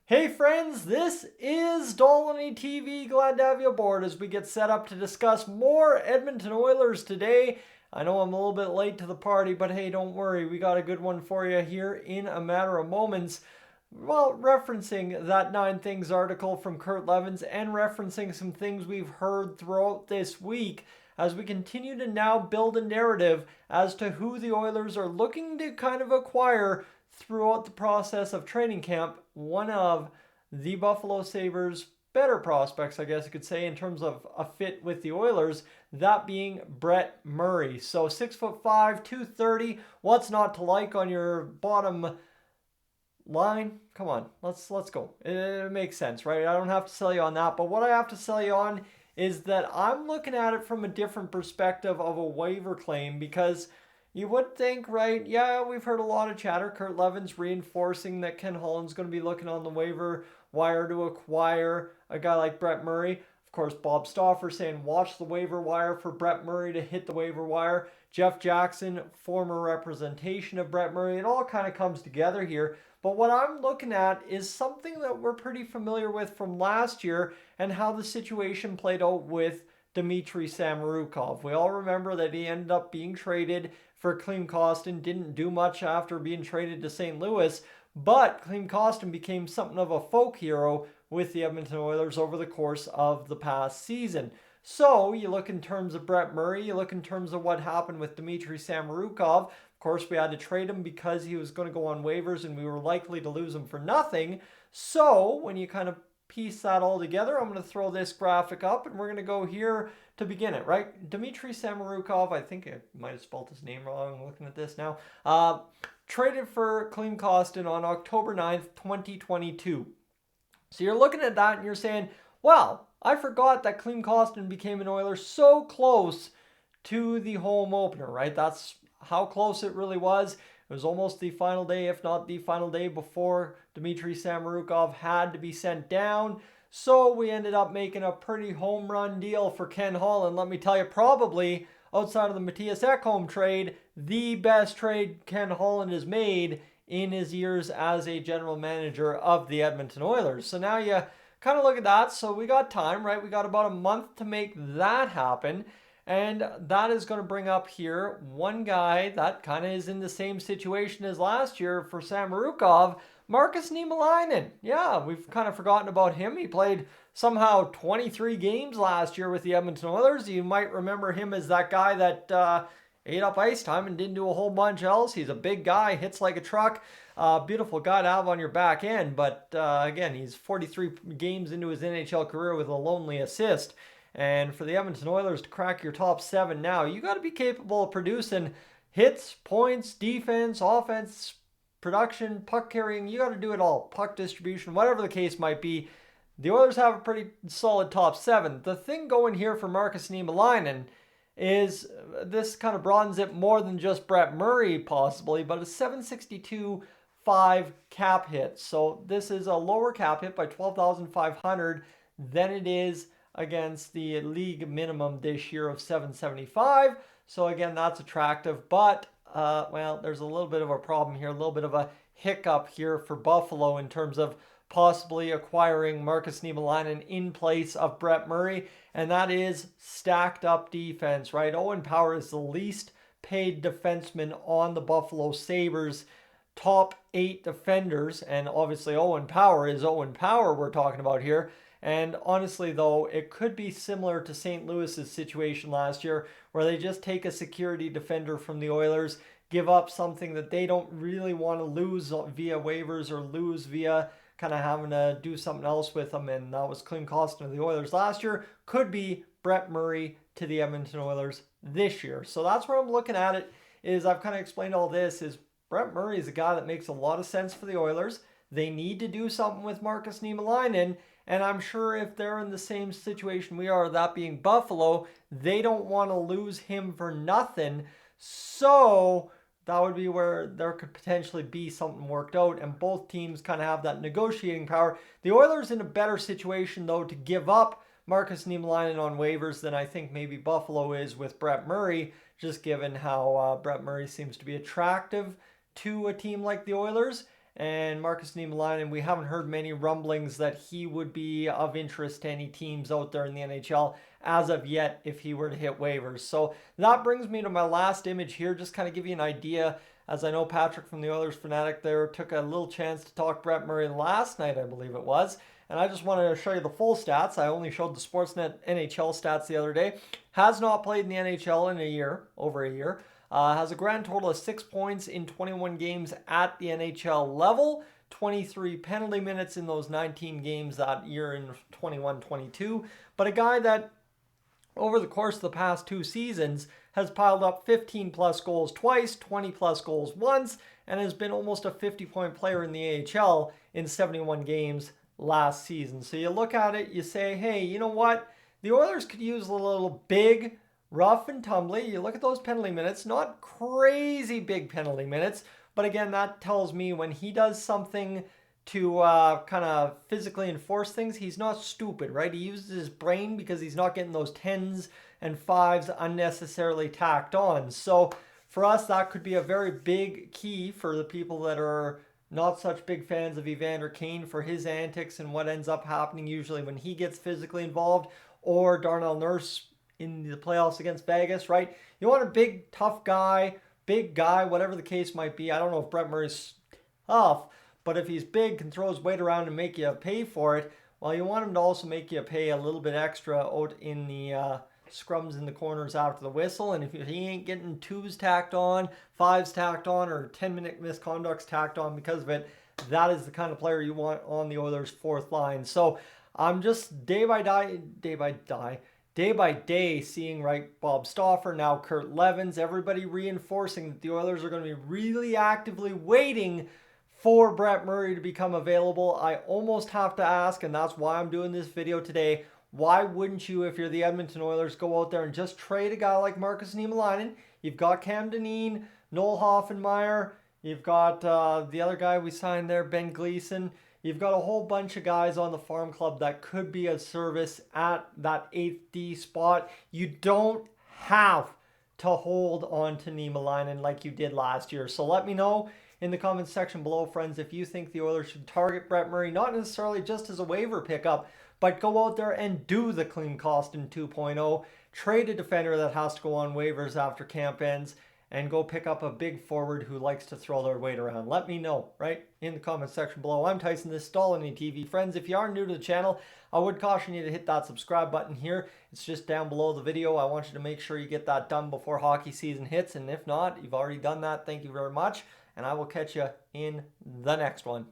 Hey friends, this is Dolany TV. Glad to have you aboard as we get set up to discuss more Edmonton Oilers today. I know I'm a little bit late to the party, but hey, don't worry. We got a good one for you here in a matter of moments. Well, referencing that 9 Things article from Kurt Levins and referencing some things we've heard throughout this week as we continue to now build a narrative as to who the Oilers are looking to kind of acquire throughout the process of training camp. One of the Buffalo Sabres' better prospects, I guess you could say, in terms of a fit with the Oilers, that being Brett Murray. So 6'5", 230. What's not to like on your bottom line? Come on, let's go. It makes sense, right? I don't have to sell you on that, but what I have to sell you on is that I'm looking at it from a different perspective of a waiver claim, because you would think, right? Yeah, we've heard a lot of chatter. Kurt Levins reinforcing that Ken Holland's going to be looking on the waiver wire to acquire a guy like Brett Murray. Of course, Bob Stauffer saying watch the waiver wire for Brett Murray to hit the waiver wire. Jeff Jackson, former representation of Brett Murray. It all kind of comes together here. But what I'm looking at is something that we're pretty familiar with from last year and how the situation played out with Dmitry Samorukov. We all remember that he ended up being traded for Klim Kostin, didn't do much after being traded to St. Louis, but Klim Kostin became something of a folk hero with the Edmonton Oilers over the course of the past season. So you look in terms of Brett Murray, you look in terms of what happened with Dmitry Samorukov. Of course, we had to trade him because he was going to go on waivers and we were likely to lose him for nothing. So when you kind of piece that all together, I'm going to throw this graphic up and we're going to go here to begin it, right? Dmitry Samorukov, I think I might have spelled his name wrong looking at this now, traded for Klim Kostin on October 9th, 2022. So you're looking at that and you're saying, well, I forgot that Klim Kostin became an Oiler so close to the home opener, right? That's how close it really was. It was almost the final day, if not the final day, before Dmitry Samorukov had to be sent down. So we ended up making a pretty home run deal for Ken Holland. Let me tell you, probably outside of the Matthias Ekholm trade, the best trade Ken Holland has made in his years as a general manager of the Edmonton Oilers. So now you kind of look at that. So we got time, right? We got about a month to make that happen. And that is going to bring up here one guy that kind of is in the same situation as last year for Samorukov, Markus Niemelainen. Yeah, we've kind of forgotten about him. He played somehow 23 games last year with the Edmonton Oilers. You might remember him as that guy that ate up ice time and didn't do a whole bunch else. He's a big guy, hits like a truck. Beautiful guy to have on your back end. But again, he's 43 games into his NHL career with a lonely assist. And for the Edmonton Oilers to crack your top 7 now, you got to be capable of producing hits, points, defense, offense, production, puck carrying. You got to do it all. Puck distribution, whatever the case might be. The Oilers have a pretty solid top 7. The thing going here for Markus Niemelainen is this kind of broadens it more than just Brett Murray possibly, but a 762.5 cap hit. So this is a lower cap hit by 12,500 than it is against the league minimum this year of 775. So again, that's attractive, but well, there's a little bit of a problem here, a little bit of a hiccup here for Buffalo in terms of possibly acquiring Markus Niemelainen in place of Brett Murray, and that is stacked up defense, right? Owen Power is the least paid defenseman on the Buffalo Sabres top 8 defenders, and obviously Owen Power is Owen Power we're talking about here. And honestly, though, it could be similar to St. Louis's situation last year, where they just take a security defender from the Oilers, give up something that they don't really want to lose via waivers or lose via kind of having to do something else with them. And that was Klim Kostin of the Oilers last year. Could be Brett Murray to the Edmonton Oilers this year. So that's where I'm looking at it, is I've kind of explained all this, is Brett Murray is a guy that makes a lot of sense for the Oilers. They need to do something with Markus Niemelainen. And I'm sure if they're in the same situation we are, that being Buffalo, they don't want to lose him for nothing. So that would be where there could potentially be something worked out, and both teams kind of have that negotiating power. The Oilers in a better situation, though, to give up Markus Niemelainen on waivers than I think maybe Buffalo is with Brett Murray, just given how Brett Murray seems to be attractive to a team like the Oilers. And Markus Niemelainen, we haven't heard many rumblings that he would be of interest to any teams out there in the NHL as of yet if he were to hit waivers. So that brings me to my last image here, just kind of give you an idea. As I know Patrick from the Oilers Fanatic there took a little chance to talk Brett Murray last night, I believe it was. And I just wanted to show you the full stats. I only showed the Sportsnet NHL stats the other day. Has not played in the NHL in a year, over a year. Has a grand total of 6 points in 21 games at the NHL level. 23 penalty minutes in those 19 games that year in 21-22. But a guy that over the course of the past 2 seasons has piled up 15 plus goals twice, 20 plus goals once, and has been almost a 50-point player in the AHL in 71 games last season. So you look at it, you say, hey, you know what? The Oilers could use a little big, rough and tumbly. You look at those penalty minutes, not crazy big penalty minutes, but again, that tells me when he does something to kind of physically enforce things, he's not stupid, right? He uses his brain because he's not getting those 10s and 5s unnecessarily tacked on. So for us, that could be a very big key for the people that are not such big fans of Evander Kane for his antics and what ends up happening usually when he gets physically involved, or Darnell Nurse in the playoffs against Vegas, right? You want a big, tough guy, big guy, whatever the case might be. I don't know if Brett Murray's tough, but if he's big, can throw his weight around and make you pay for it, well, you want him to also make you pay a little bit extra out in the scrums in the corners after the whistle. And if he ain't getting 2s tacked on, 5s tacked on, or 10-minute misconducts tacked on because of it, that is the kind of player you want on the Oilers' fourth line. So I'm just day by day seeing, right, Bob Stauffer, now Kurt Levens, everybody reinforcing that the Oilers are going to be really actively waiting for Brett Murray to become available. I almost have to ask, and that's why I'm doing this video today, why wouldn't you, if you're the Edmonton Oilers, go out there and just trade a guy like Markus Niemelainen? You've got Cam Dineen, Noel Hoffenmeyer, you've got the other guy we signed there, Ben Gleason. You've got a whole bunch of guys on the farm club that could be of service at that 8th D spot. You don't have to hold on to Niemelainen like you did last year. So let me know in the comments section below, friends, if you think the Oilers should target Brett Murray, not necessarily just as a waiver pickup, but go out there and do the Klim Kostin 2.0, trade a defender that has to go on waivers after camp ends, and go pick up a big forward who likes to throw their weight around. Let me know, right, in the comments section below. I'm Tyson, this is Stallini TV. Friends, if you are new to the channel, I would caution you to hit that subscribe button here. It's just down below the video. I want you to make sure you get that done before hockey season hits, and if not, you've already done that, thank you very much, and I will catch you in the next one.